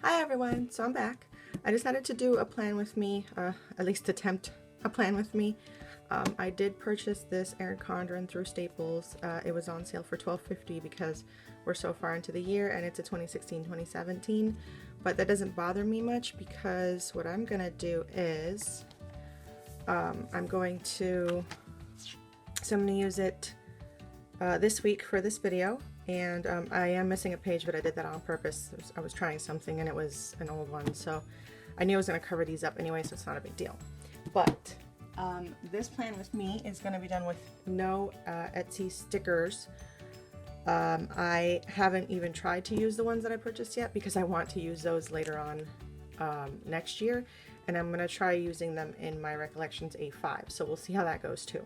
Hi everyone, so I'm back. I decided to do a plan with me, at least attempt a plan with me. I did purchase this Erin Condren through Staples. It was on sale for $12.50 because we're so far into the year and it's a 2016-2017. But that doesn't bother me much because what I'm gonna do is I'm going to use it this week for this video. And I am missing a page, but I did that on purpose. I was trying something and it was an old one, so I knew I was going to cover these up anyway, so it's not a big deal. But this plan with me is going to be done with no Etsy stickers. I haven't even tried to use the ones that I purchased yet because I want to use those later on next year, and I'm going to try using them in my Recollections A5, so we'll see how that goes too.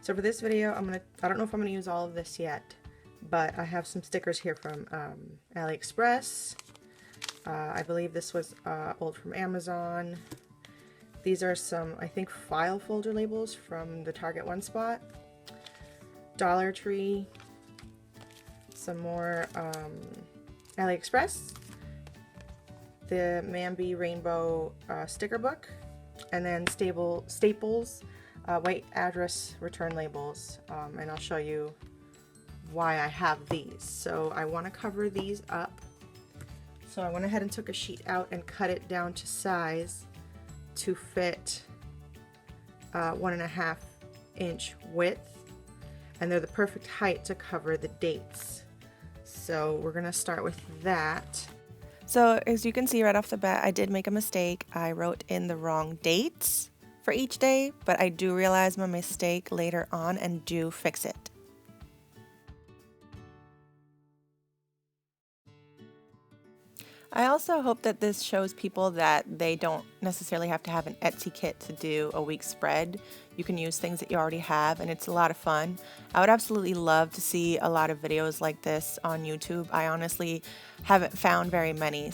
So for this video, I don't know if I'm going to use all of this yet, but I have some stickers here from Aliexpress. I believe this was old from Amazon. These are some, I think, file folder labels from the Target One Spot. Dollar Tree. Some more Aliexpress. The Mambi Rainbow sticker book. And then Staples white address return labels. And I'll show you why I have these. So I want to cover these up. So I went ahead and took a sheet out and cut it down to size to fit 1.5 inch width, and they're the perfect height to cover the dates. So we're gonna start with that. So as you can see right off the bat, I did make a mistake. I wrote in the wrong dates for each day, but I do realize my mistake later on and do fix it. I also hope that this shows people that they don't necessarily have to have an Etsy kit to do a week spread. You can use things that you already have, and it's a lot of fun. I would absolutely love to see a lot of videos like this on YouTube. I honestly haven't found very many.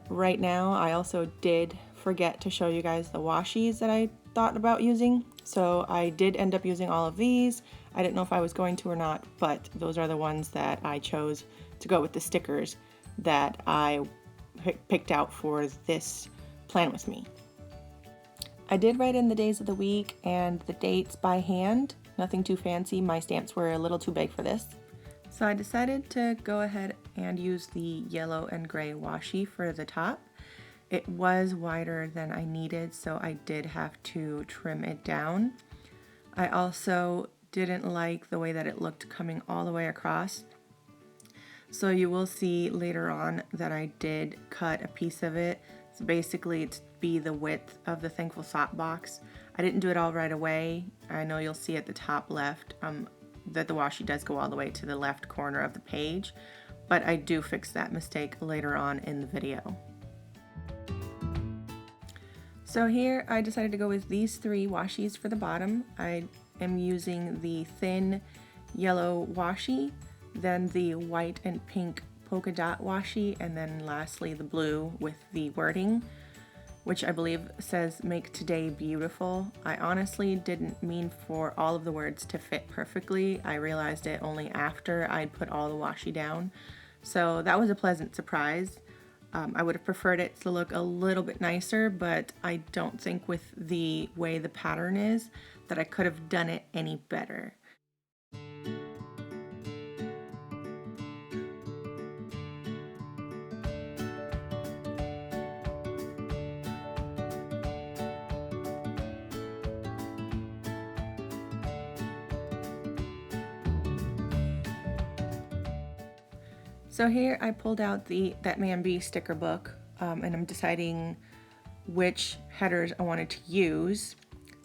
Right now, I also did forget to show you guys the washis that I thought about using. So I did end up using all of these. I didn't know if I was going to or not, but those are the ones that I chose to go with the stickers that I picked out for this plan with me. I did write in the days of the week and the dates by hand. Nothing too fancy. My stamps were a little too big for this. So I decided to go ahead and use the yellow and gray washi for the top. It was wider than I needed, so I did have to trim it down. I also didn't like the way that it looked coming all the way across. So you will see later on that I did cut a piece of it. So basically to be the width of the Thankful Thought box. I didn't do it all right away. I know you'll see at the top left that the washi does go all the way to the left corner of the page, but I do fix that mistake later on in the video. So here I decided to go with these 3 washis for the bottom. I am using the thin yellow washi, then the white and pink polka dot washi, and then lastly the blue with the wording, which I believe says "Make Today Beautiful." I honestly didn't mean for all of the words to fit perfectly. I realized it only after I'd put all the washi down. So that was a pleasant surprise. I would have preferred it to look a little bit nicer, but I don't think with the way the pattern is that I could have done it any better. So here I pulled out that Mambi sticker book, and I'm deciding which headers I wanted to use.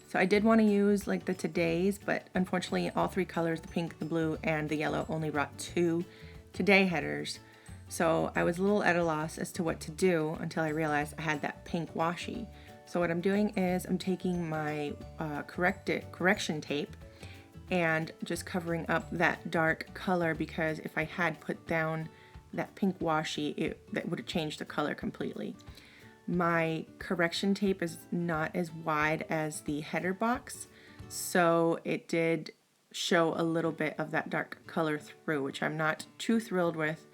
So I did want to use like the today's, but unfortunately all 3 colors, the pink, the blue, and the yellow, only brought 2 today headers. So I was a little at a loss as to what to do until I realized I had that pink washi. So what I'm doing is I'm taking my correction tape and just covering up that dark color, because if I had put down that pink washi, that would have changed the color completely. My correction tape is not as wide as the header box, so it did show a little bit of that dark color through, which I'm not too thrilled with,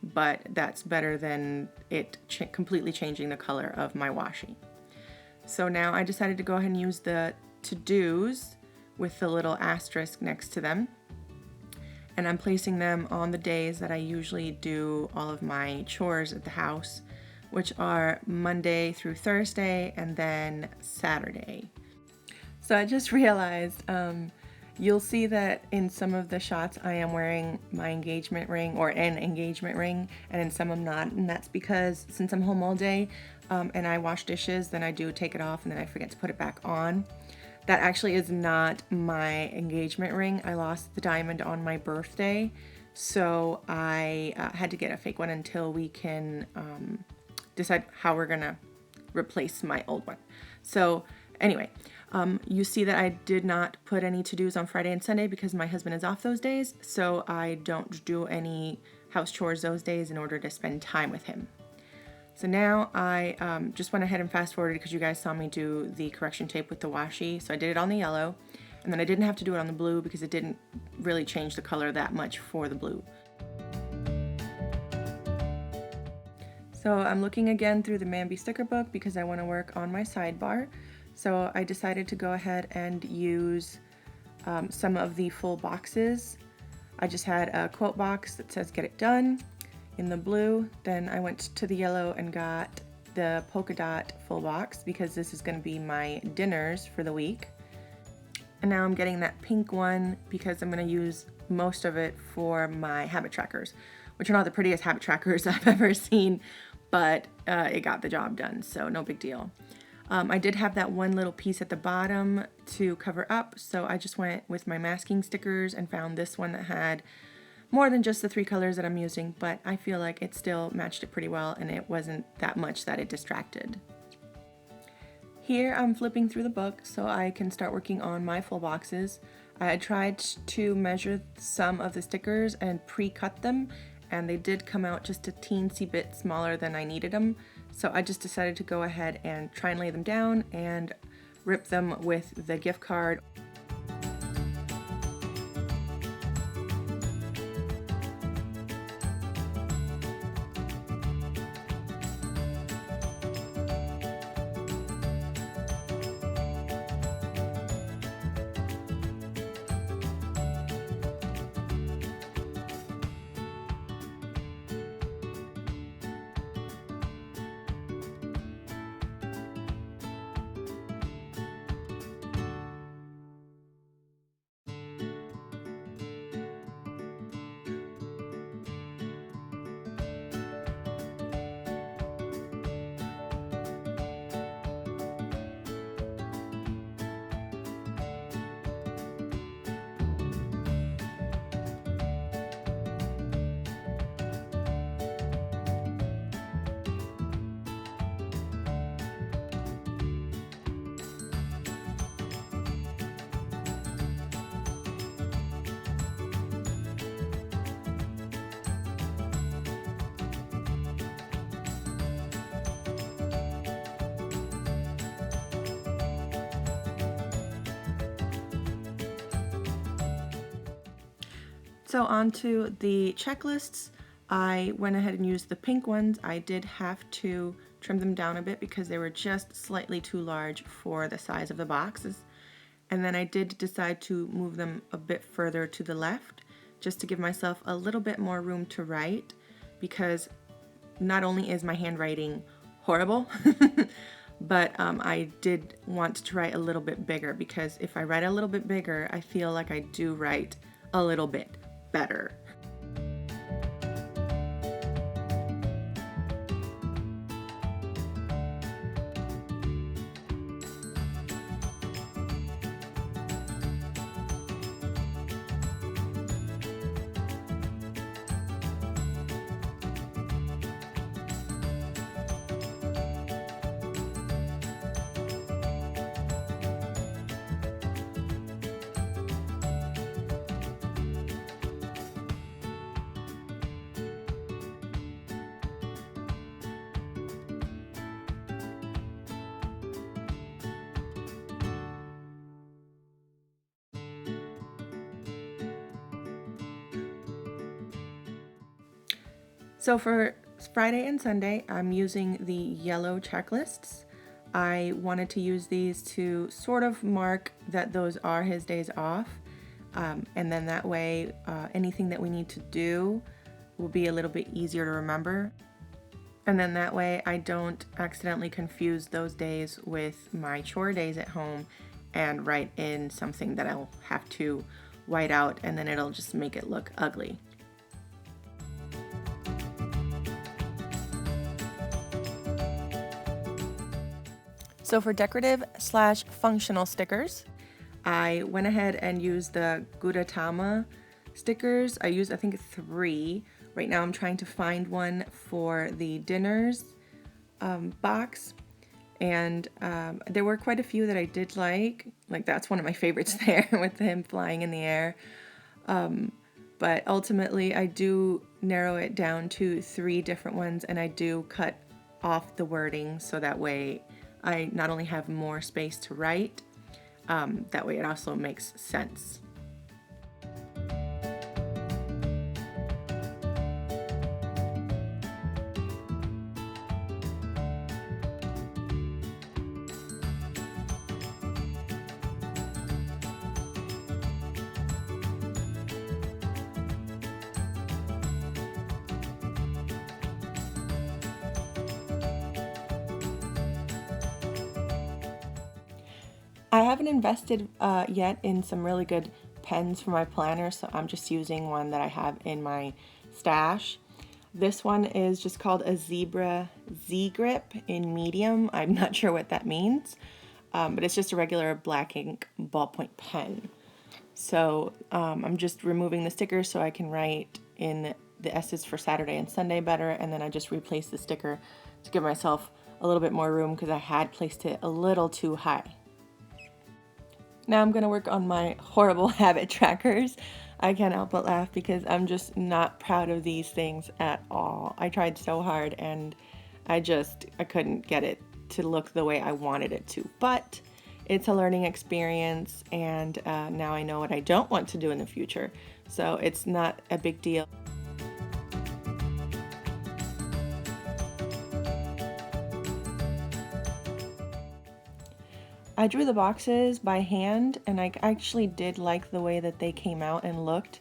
but that's better than it completely changing the color of my washi. So now I decided to go ahead and use the to-dos with the little asterisk next to them. And I'm placing them on the days that I usually do all of my chores at the house, which are Monday through Thursday and then Saturday. So I just realized you'll see that in some of the shots I am wearing my engagement ring or an engagement ring, and in some I'm not, and that's because since I'm home all day and I wash dishes, then I do take it off and then I forget to put it back on. That actually is not my engagement ring. I lost the diamond on my birthday, so I had to get a fake one until we can decide how we're gonna replace my old one. So anyway, you see that I did not put any to-dos on Friday and Sunday because my husband is off those days, so I don't do any house chores those days in order to spend time with him. So now I just went ahead and fast forwarded because you guys saw me do the correction tape with the washi. So I did it on the yellow, and then I didn't have to do it on the blue because it didn't really change the color that much for the blue. So I'm looking again through the Mambi sticker book because I want to work on my sidebar. So I decided to go ahead and use some of the full boxes. I just had a quote box that says get it done in the blue. Then I went to the yellow and got the polka dot full box because this is going to be my dinners for the week. And now I'm getting that pink one because I'm going to use most of it for my habit trackers, which are not the prettiest habit trackers I've ever seen, but it got the job done, so no big deal. I did have that one little piece at the bottom to cover up, so I just went with my masking stickers and found this one that had more than just the 3 colors that I'm using, but I feel like it still matched it pretty well and it wasn't that much that it distracted. Here I'm flipping through the book so I can start working on my full boxes. I tried to measure some of the stickers and pre-cut them, and they did come out just a teensy bit smaller than I needed them. So I just decided to go ahead and try and lay them down and rip them with the gift card. So onto the checklists, I went ahead and used the pink ones. I did have to trim them down a bit because they were just slightly too large for the size of the boxes. And then I did decide to move them a bit further to the left just to give myself a little bit more room to write, because not only is my handwriting horrible, but I did want to write a little bit bigger, because if I write a little bit bigger, I feel like I do write a little bit better. So for Friday and Sunday, I'm using the yellow checklists. I wanted to use these to sort of mark that those are his days off. And then that way, anything that we need to do will be a little bit easier to remember. And then that way I don't accidentally confuse those days with my chore days at home and write in something that I'll have to white out, and then it'll just make it look ugly. So for decorative/functional stickers, I went ahead and used the Gudetama stickers. I used, I think, 3. Right now I'm trying to find one for the dinners box. And there were quite a few that I did like that's one of my favorites there with him flying in the air. But ultimately I do narrow it down to 3 different ones, and I do cut off the wording so that way I not only have more space to write, that way it also makes sense. I haven't invested yet in some really good pens for my planner, so I'm just using one that I have in my stash. This one is just called a Zebra Z-Grip in medium. I'm not sure what that means, but it's just a regular black ink ballpoint pen. So I'm just removing the stickers so I can write in the S's for Saturday and Sunday better, and then I just replace the sticker to give myself a little bit more room because I had placed it a little too high. Now I'm going to work on my horrible habit trackers. I can't help but laugh because I'm just not proud of these things at all. I tried so hard and I couldn't get it to look the way I wanted it to. But it's a learning experience, and now I know what I don't want to do in the future. So it's not a big deal. I drew the boxes by hand, and I actually did like the way that they came out and looked,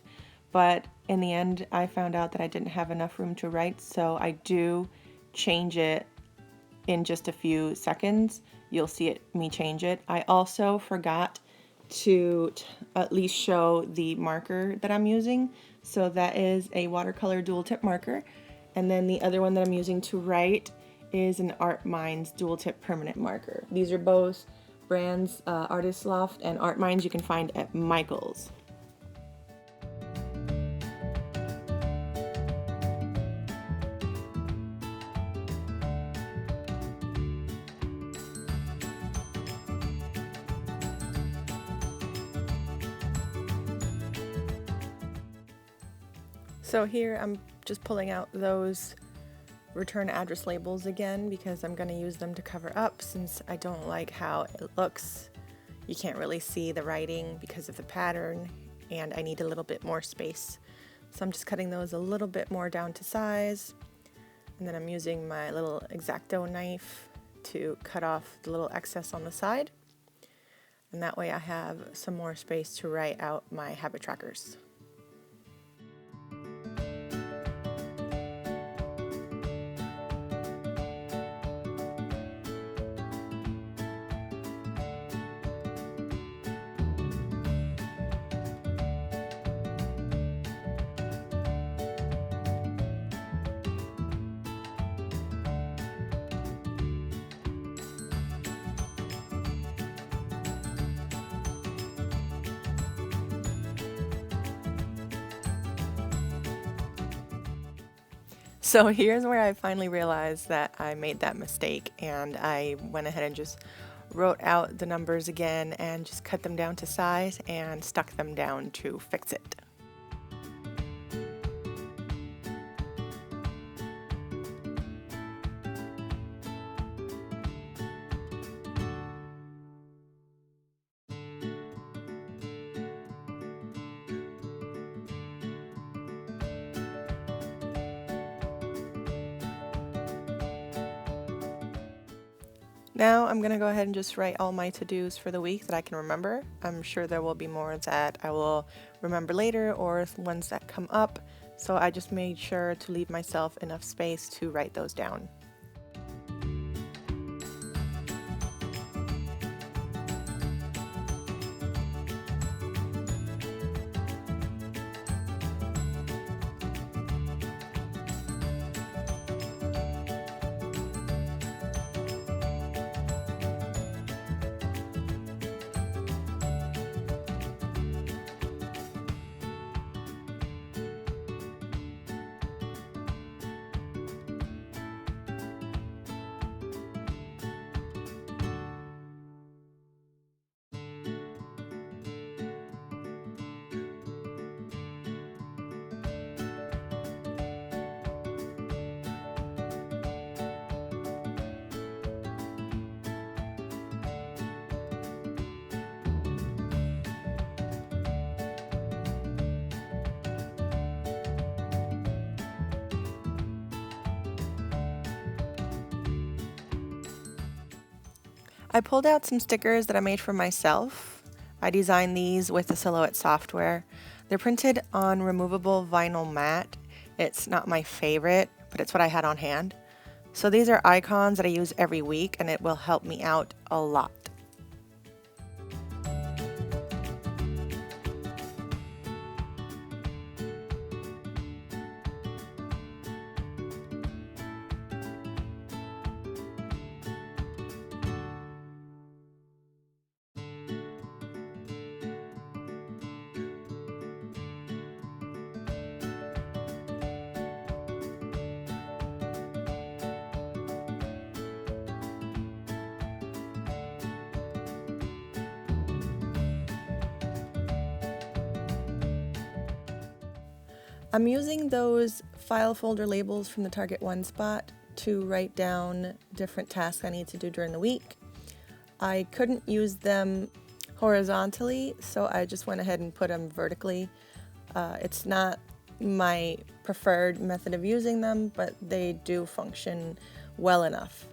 but in the end I found out that I didn't have enough room to write, so I do change it in just a few seconds. You'll see me change it. I also forgot to at least show the marker that I'm using. So that is a watercolor dual tip marker, and then the other one that I'm using to write is an Art Minds dual tip permanent marker. These are both brands, Artist Loft and Art Minds, you can find at Michael's. So here I'm just pulling out those return address labels again because I'm going to use them to cover up since I don't like how it looks. You can't really see the writing because of the pattern, and I need a little bit more space. So I'm just cutting those a little bit more down to size, and then I'm using my little X-Acto knife to cut off the little excess on the side, and that way I have some more space to write out my habit trackers. So here's where I finally realized that I made that mistake, and I went ahead and just wrote out the numbers again and just cut them down to size and stuck them down to fix it. Now I'm gonna go ahead and just write all my to-dos for the week that I can remember. I'm sure there will be more that I will remember later or ones that come up, so I just made sure to leave myself enough space to write those down. I pulled out some stickers that I made for myself. I designed these with the Silhouette software. They're printed on removable vinyl mat. It's not my favorite, but it's what I had on hand. So these are icons that I use every week, and it will help me out a lot. I'm using those file folder labels from the Target One Spot to write down different tasks I need to do during the week. I couldn't use them horizontally, so I just went ahead and put them vertically. It's not my preferred method of using them, but they do function well enough.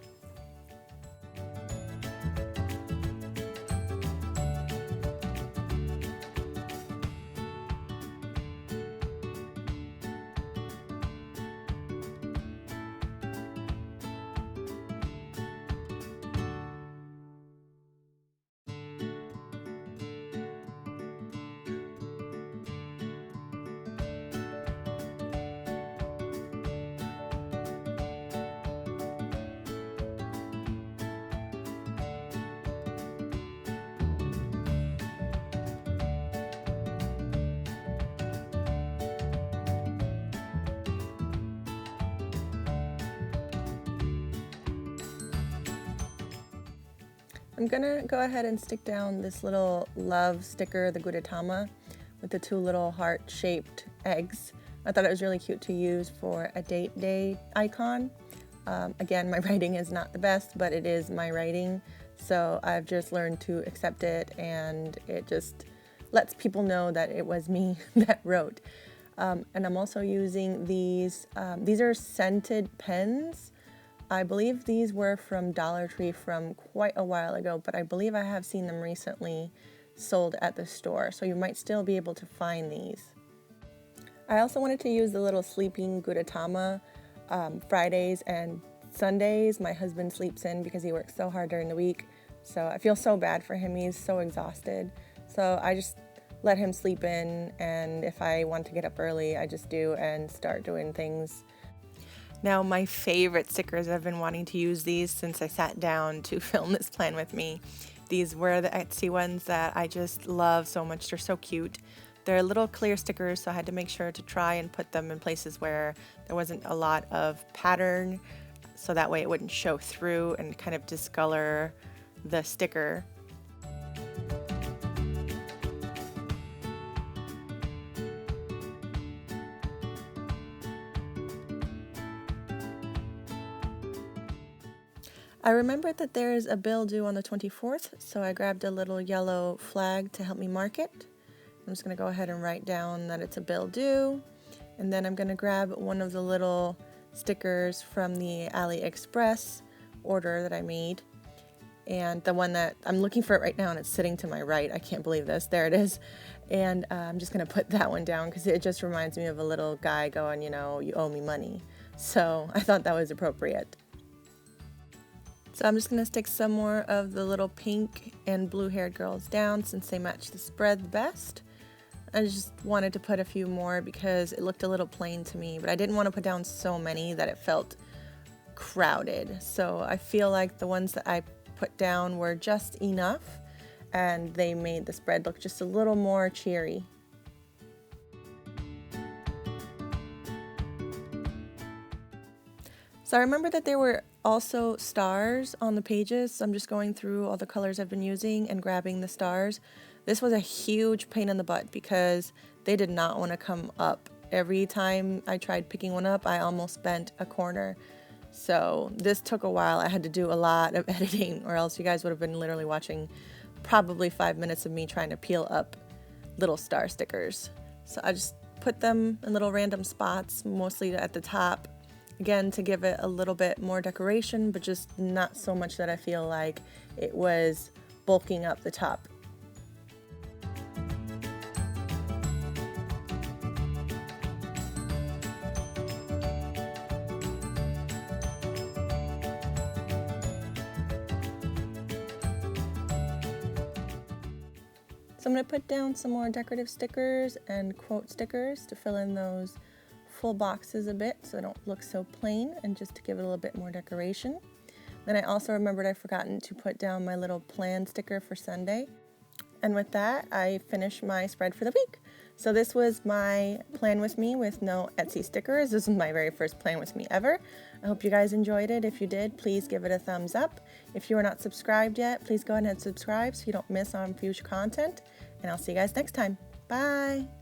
I'm gonna go ahead and stick down this little love sticker, the Gudetama, with the two little heart-shaped eggs. I thought it was really cute to use for a date day icon. Again, my writing is not the best, but it is my writing, so I've just learned to accept it, and it just lets people know that it was me that wrote. And I'm also using these are scented pens. I believe these were from Dollar Tree from quite a while ago, but I believe I have seen them recently sold at the store, so you might still be able to find these. I also wanted to use the little sleeping Gudetama. Fridays and Sundays my husband sleeps in because he works so hard during the week, so I feel so bad for him. He's so exhausted, so I just let him sleep in, and if I want to get up early I just do and start doing things. Now, my favorite stickers, I've been wanting to use these since I sat down to film this plan with me. These were the Etsy ones that I just love so much. They're so cute. They're little clear stickers, so I had to make sure to try and put them in places where there wasn't a lot of pattern, so that way it wouldn't show through and kind of discolor the sticker. I remembered that there's a bill due on the 24th, so I grabbed a little yellow flag to help me mark it. I'm just going to go ahead and write down that it's a bill due, and then I'm going to grab one of the little stickers from the Aliexpress order that I made, and the one that I'm looking for it right now, and it's sitting to my right. I can't believe this. There it is. And I'm just going to put that one down because it just reminds me of a little guy going, you know, you owe me money. So I thought that was appropriate. So I'm just going to stick some more of the little pink and blue haired girls down since they match the spread the best. I just wanted to put a few more because it looked a little plain to me, but I didn't want to put down so many that it felt crowded. So I feel like the ones that I put down were just enough, and they made the spread look just a little more cheery. So I remember that there were also stars on the pages, so I'm just going through all the colors I've been using and grabbing the stars. This was a huge pain in the butt because they did not want to come up. Every time I tried picking one up, I almost bent a corner. So this took a while. I had to do a lot of editing, or else you guys would have been literally watching probably 5 minutes of me trying to peel up little star stickers. So I just put them in little random spots, mostly at the top, again to give it a little bit more decoration, but just not so much that I feel like it was bulking up the top. So I'm going to put down some more decorative stickers and quote stickers to fill in those full boxes a bit so they don't look so plain, and just to give it a little bit more decoration. Then I also remembered I'd forgotten to put down my little plan sticker for Sunday. And with that, I finished my spread for the week. So this was my plan with me with no Etsy stickers. This is my very first plan with me ever. I hope you guys enjoyed it. If you did, please give it a thumbs up. If you are not subscribed yet, please go ahead and subscribe so you don't miss on future content. And I'll see you guys next time. Bye!